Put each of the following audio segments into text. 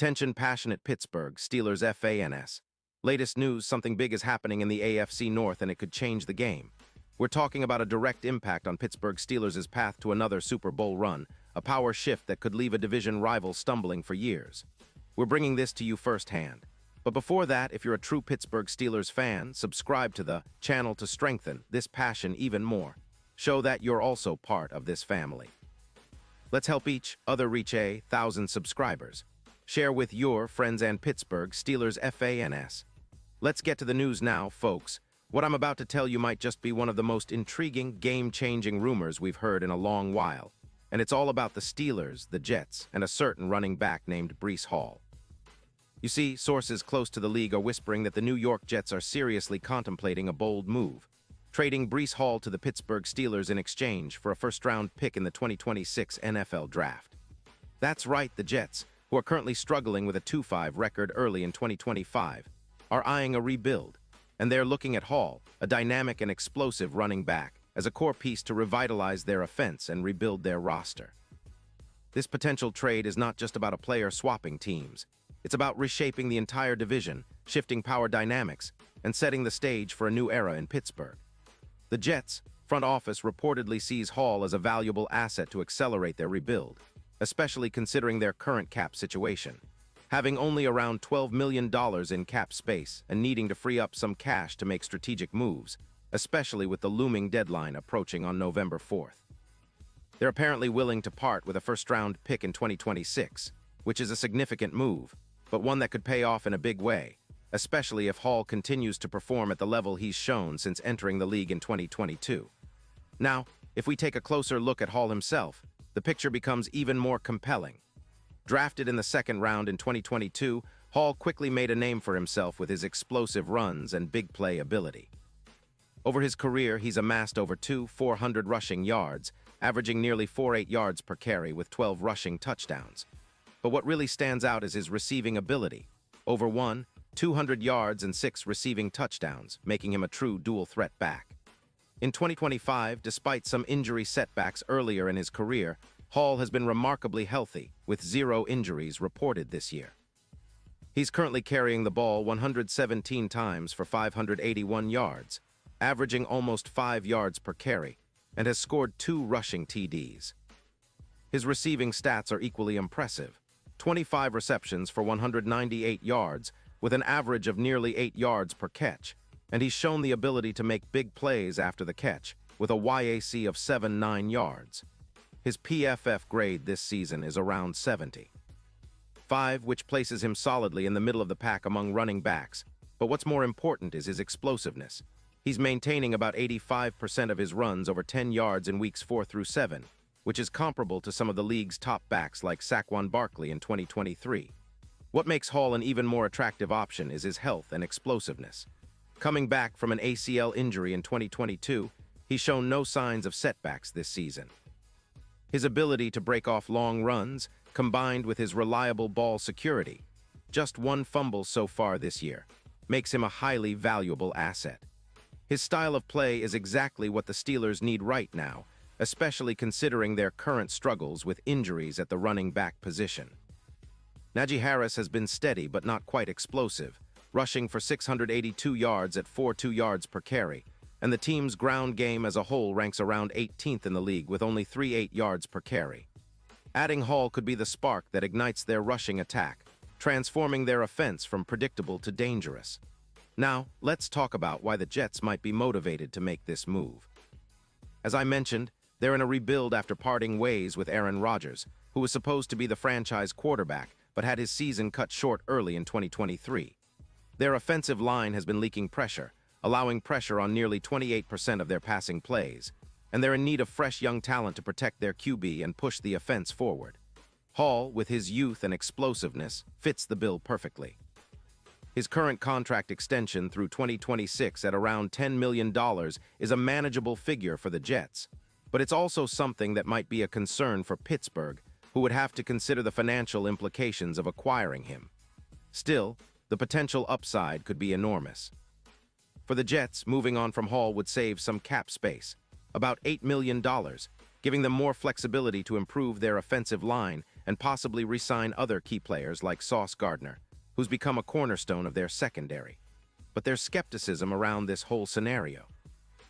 Attention passionate Pittsburgh Steelers fans. Latest news, something big is happening in the AFC North and it could change the game. We're talking about a direct impact on Pittsburgh Steelers' path to another Super Bowl run, a power shift that could leave a division rival stumbling for years. We're bringing this to you firsthand. But before that, if you're a true Pittsburgh Steelers fan, subscribe to the channel to strengthen this passion even more. Show that you're also part of this family. Let's help each other reach 1,000 subscribers. Share with your friends and Pittsburgh Steelers fans. Let's get to the news now, folks. What I'm about to tell you might just be one of the most intriguing, game-changing rumors we've heard in a long while. And it's all about the Steelers, the Jets, and a certain running back named Breece Hall. You see, sources close to the league are whispering that the New York Jets are seriously contemplating a bold move, trading Breece Hall to the Pittsburgh Steelers in exchange for a first-round pick in the 2026 NFL Draft. That's right, the Jets, who are currently struggling with a 2-5 record early in 2025, are eyeing a rebuild, and they're looking at Hall, a dynamic and explosive running back, as a core piece to revitalize their offense and rebuild their roster. This potential trade is not just about a player swapping teams. It's about reshaping the entire division, shifting power dynamics, and setting the stage for a new era in Pittsburgh. The Jets' front office reportedly sees Hall as a valuable asset to accelerate their rebuild, especially considering their current cap situation. Having only around $12 million in cap space and needing to free up some cash to make strategic moves, especially with the looming deadline approaching on November 4th. They're apparently willing to part with a first-round pick in 2026, which is a significant move, but one that could pay off in a big way, especially if Hall continues to perform at the level he's shown since entering the league in 2022. Now, if we take a closer look at Hall himself, the picture becomes even more compelling. Drafted in the second round in 2022, Hall quickly made a name for himself with his explosive runs and big play ability. Over his career, he's amassed over 400 rushing yards, averaging nearly 4.8 yards per carry with 12 rushing touchdowns. But what really stands out is his receiving ability. Over 200 yards and 6 receiving touchdowns, making him a true dual-threat back. In 2025, despite some injury setbacks earlier in his career, Hall has been remarkably healthy, with 0 injuries reported this year. He's currently carrying the ball 117 times for 581 yards, averaging almost 5 yards per carry, and has scored 2 rushing TDs. His receiving stats are equally impressive: 25 receptions for 198 yards, with an average of nearly 8 yards per catch, and he's shown the ability to make big plays after the catch, with a YAC of 79 yards. His PFF grade this season is around 75, which places him solidly in the middle of the pack among running backs. But what's more important is his explosiveness. He's maintaining about 85% of his runs over 10 yards in weeks 4 through 7, which is comparable to some of the league's top backs like Saquon Barkley in 2023. What makes Hall an even more attractive option is his health and explosiveness. Coming back from an ACL injury in 2022, he's shown no signs of setbacks this season. His ability to break off long runs, combined with his reliable ball security, just 1 fumble so far this year, makes him a highly valuable asset. His style of play is exactly what the Steelers need right now, especially considering their current struggles with injuries at the running back position. Najee Harris has been steady but not quite explosive, rushing for 682 yards at 4.2 yards per carry, and the team's ground game as a whole ranks around 18th in the league with only 3.8 yards per carry. Adding Hall could be the spark that ignites their rushing attack, transforming their offense from predictable to dangerous. Now, let's talk about why the Jets might be motivated to make this move. As I mentioned, they're in a rebuild after parting ways with Aaron Rodgers, who was supposed to be the franchise quarterback but had his season cut short early in 2023. Their offensive line has been leaking pressure, allowing pressure on nearly 28% of their passing plays, and they're in need of fresh young talent to protect their QB and push the offense forward. Hall, with his youth and explosiveness, fits the bill perfectly. His current contract extension through 2026 at around $10 million is a manageable figure for the Jets, but it's also something that might be a concern for Pittsburgh, who would have to consider the financial implications of acquiring him. Still, the potential upside could be enormous. For the Jets, moving on from Hall would save some cap space, about $8 million, giving them more flexibility to improve their offensive line and possibly re-sign other key players like Sauce Gardner, who's become a cornerstone of their secondary. But there's skepticism around this whole scenario.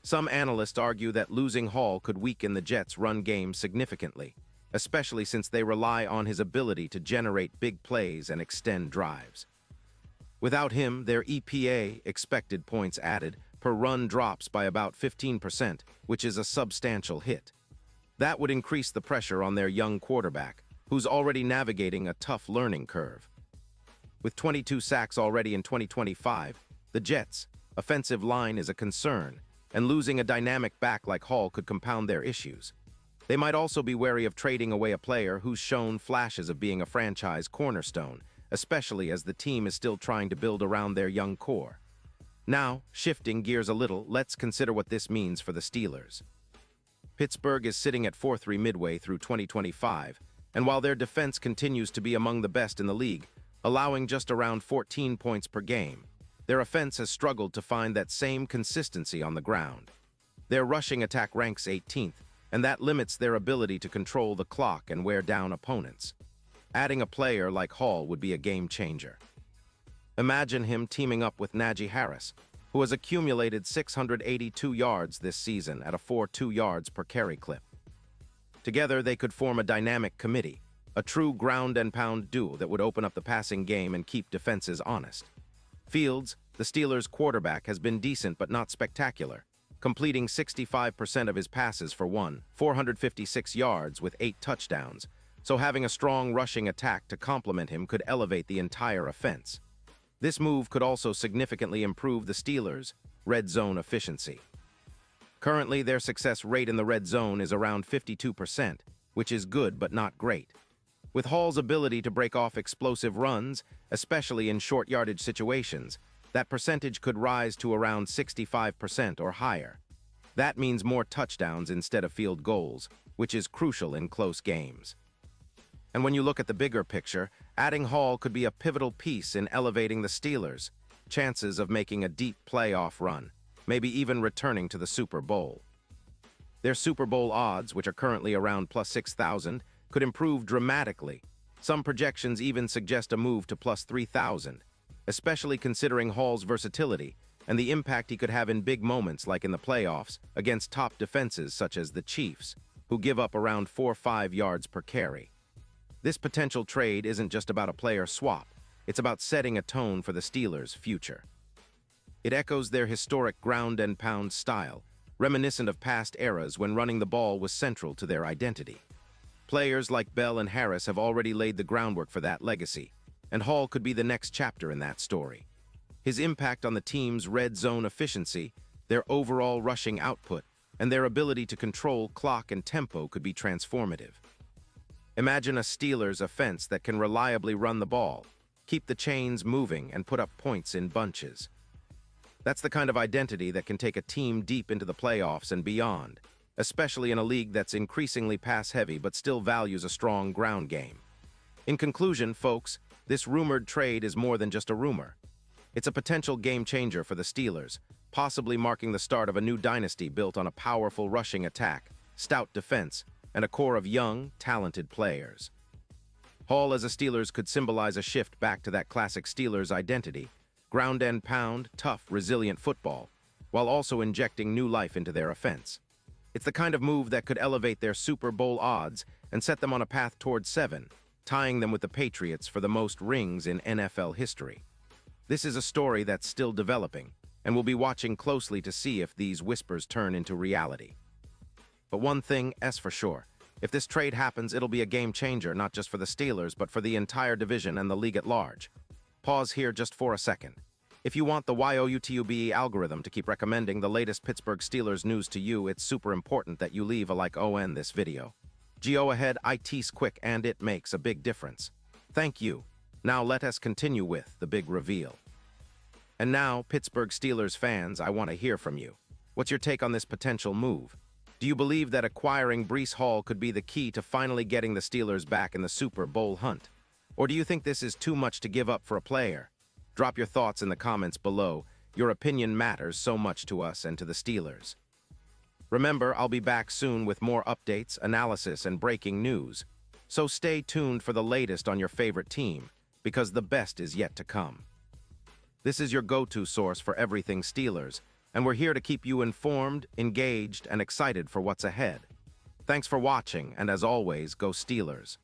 Some analysts argue that losing Hall could weaken the Jets' run game significantly, especially since they rely on his ability to generate big plays and extend drives. Without him, their EPA, expected points added, per run drops by about 15%, which is a substantial hit. That would increase the pressure on their young quarterback, who's already navigating a tough learning curve. With 22 sacks already in 2025, the Jets' offensive line is a concern, and losing a dynamic back like Hall could compound their issues. They might also be wary of trading away a player who's shown flashes of being a franchise cornerstone, especially as the team is still trying to build around their young core. Now, shifting gears a little, let's consider what this means for the Steelers. Pittsburgh is sitting at 4-3 midway through 2025, and while their defense continues to be among the best in the league, allowing just around 14 points per game, their offense has struggled to find that same consistency on the ground. Their rushing attack ranks 18th, and that limits their ability to control the clock and wear down opponents. Adding a player like Hall would be a game changer. Imagine him teaming up with Najee Harris, who has accumulated 682 yards this season at a 4.2 yards per carry clip. Together, they could form a dynamic committee, a true ground-and-pound duo that would open up the passing game and keep defenses honest. Fields, the Steelers' quarterback, has been decent but not spectacular, completing 65% of his passes for 456 yards with 8 touchdowns, so having a strong rushing attack to complement him could elevate the entire offense. This move could also significantly improve the Steelers' red zone efficiency. Currently, their success rate in the red zone is around 52%, which is good but not great. With Hall's ability to break off explosive runs, especially in short yardage situations, that percentage could rise to around 65% or higher. That means more touchdowns instead of field goals, which is crucial in close games. And when you look at the bigger picture, adding Hall could be a pivotal piece in elevating the Steelers' chances of making a deep playoff run, maybe even returning to the Super Bowl. Their Super Bowl odds, which are currently around plus 6,000, could improve dramatically. Some projections even suggest a move to plus 3,000, especially considering Hall's versatility and the impact he could have in big moments like in the playoffs against top defenses such as the Chiefs, who give up around 4-5 yards per carry. This potential trade isn't just about a player swap, it's about setting a tone for the Steelers' future. It echoes their historic ground-and-pound style, reminiscent of past eras when running the ball was central to their identity. Players like Bell and Harris have already laid the groundwork for that legacy, and Hall could be the next chapter in that story. His impact on the team's red zone efficiency, their overall rushing output, and their ability to control clock and tempo could be transformative. Imagine a Steelers offense that can reliably run the ball, keep the chains moving, and put up points in bunches. That's the kind of identity that can take a team deep into the playoffs and beyond, especially in a league that's increasingly pass-heavy but still values a strong ground game. In conclusion, folks, this rumored trade is more than just a rumor. It's a potential game-changer for the Steelers, possibly marking the start of a new dynasty built on a powerful rushing attack, stout defense, and a core of young, talented players. Hall as a Steelers could symbolize a shift back to that classic Steelers identity, ground-and-pound, tough, resilient football, while also injecting new life into their offense. It's the kind of move that could elevate their Super Bowl odds and set them on a path towards 7, tying them with the Patriots for the most rings in NFL history. This is a story that's still developing, and we'll be watching closely to see if these whispers turn into reality. But one thing is for sure, if this trade happens, it'll be a game changer not just for the Steelers, but for the entire division and the league at large. Pause here just for a second. If you want the YouTube algorithm to keep recommending the latest Pittsburgh Steelers news to you, it's super important that you leave a like on this video. Go ahead, it's quick and it makes a big difference. Thank you. Now let us continue with the big reveal. And now, Pittsburgh Steelers fans, I want to hear from you. What's your take on this potential move? Do you believe that acquiring Breece Hall could be the key to finally getting the Steelers back in the Super Bowl hunt? Or do you think this is too much to give up for a player? Drop your thoughts in the comments below. Your opinion matters so much to us and to the Steelers. Remember, I'll be back soon with more updates, analysis, and breaking news. So stay tuned for the latest on your favorite team, because the best is yet to come. This is your go-to source for everything Steelers, and we're here to keep you informed, engaged, and excited for what's ahead. Thanks for watching, and as always, go Steelers.